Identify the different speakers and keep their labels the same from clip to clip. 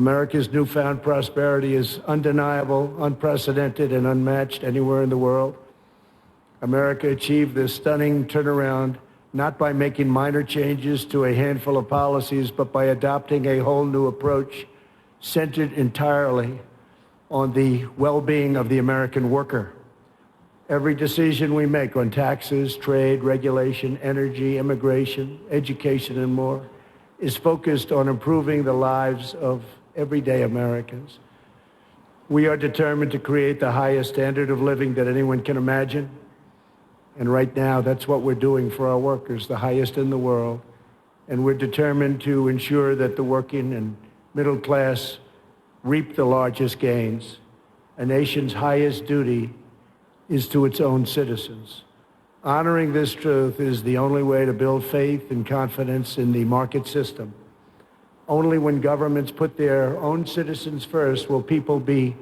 Speaker 1: America's newfound prosperity is undeniable, unprecedented, and unmatched anywhere in the world. America achieved this stunning turnaround not by making minor changes to a handful of policies, but by adopting a whole new approach centered entirely on the well-being of the American worker. Every decision we make on taxes, trade, regulation, energy, immigration, education, and more is focused on improving the lives of everyday Americans. We are determined to create the highest standard of living that anyone can imagine. And right now, that's what we're doing for our workers, the highest in the world. And we're determined to ensure that the working and middle class reap the largest gains. A nation's highest duty is to its own citizens. Honoring this truth is the only way to build faith and confidence in the market system. Only when governments put their own citizens first will people be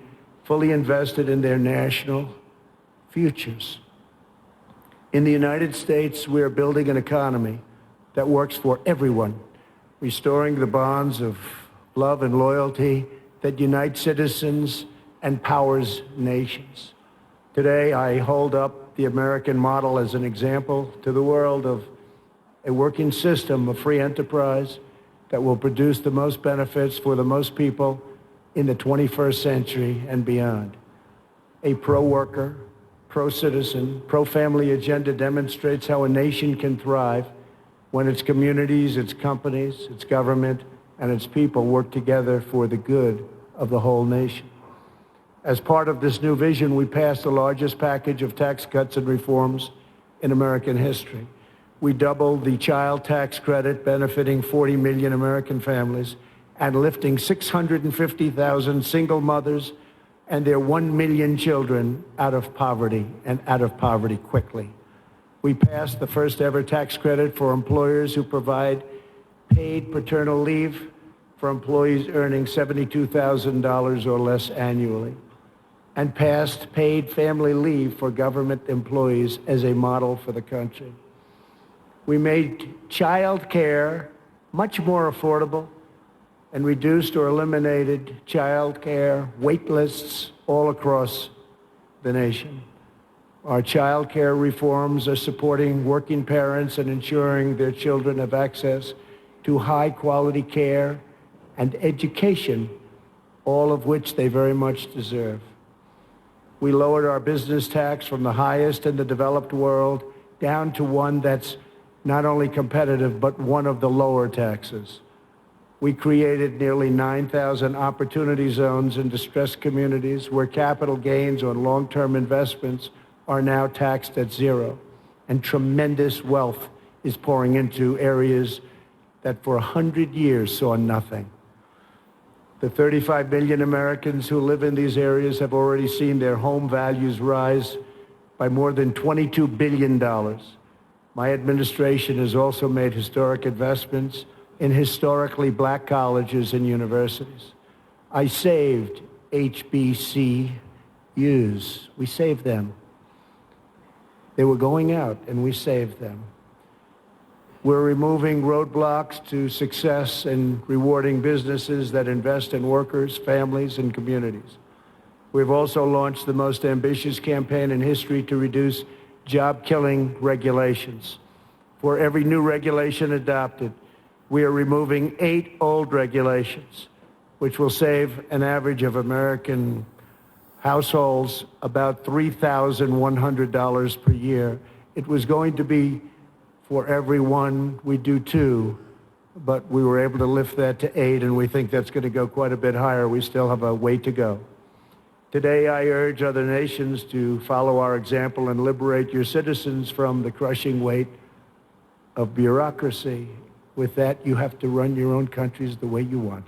Speaker 1: fully invested in their national futures. In the United States, we are building an economy that works for everyone, restoring the bonds of love and loyalty that unite citizens and powers nations. Today, I hold up the American model as an example to the world of a working system of free enterprise that will produce the most benefits for the most people in the 21st century and beyond. A pro-worker, pro-citizen, pro-family agenda demonstrates how a nation can thrive when its communities, its companies, its government, and its people work together for the good of the whole nation. As part of this new vision, we passed the largest package of tax cuts and reforms in American history. We doubled the child tax credit, benefiting 40 million American families, and lifting 650,000 single mothers and their 1 million children out of poverty, and out of poverty quickly. We passed the first ever tax credit for employers who provide paid paternal leave for employees earning $72,000 or less annually, and passed paid family leave for government employees as a model for the country. We made child care much more affordable and reduced or eliminated child care wait lists all across the nation. Our child care reforms are supporting working parents and ensuring their children have access to high-quality care and education, all of which they very much deserve. We lowered our business tax from the highest in the developed world down to one that's not only competitive, but one of the lower taxes. We created nearly 9,000 opportunity zones in distressed communities where capital gains on long-term investments are now taxed at zero, and tremendous wealth is pouring into areas that for 100 years saw nothing. The 35 million Americans who live in these areas have already seen their home values rise by more than $22 billion. My administration has also made historic investments in historically black colleges and universities. I saved HBCUs. We saved them. They were going out, and we saved them. We're removing roadblocks to success and rewarding businesses that invest in workers, families, and communities. We've also launched the most ambitious campaign in history to reduce job-killing regulations. For every new regulation adopted, we are removing 8 old regulations, which will save an average of American households about $3,100 per year. It was going to be for every one, we do 2, but we were able to lift that to 8, and we think that's going to go quite a bit higher. We still have a way to go. Today, I urge other nations to follow our example and liberate your citizens from the crushing weight of bureaucracy. With that, you have to run your own countries the way you want.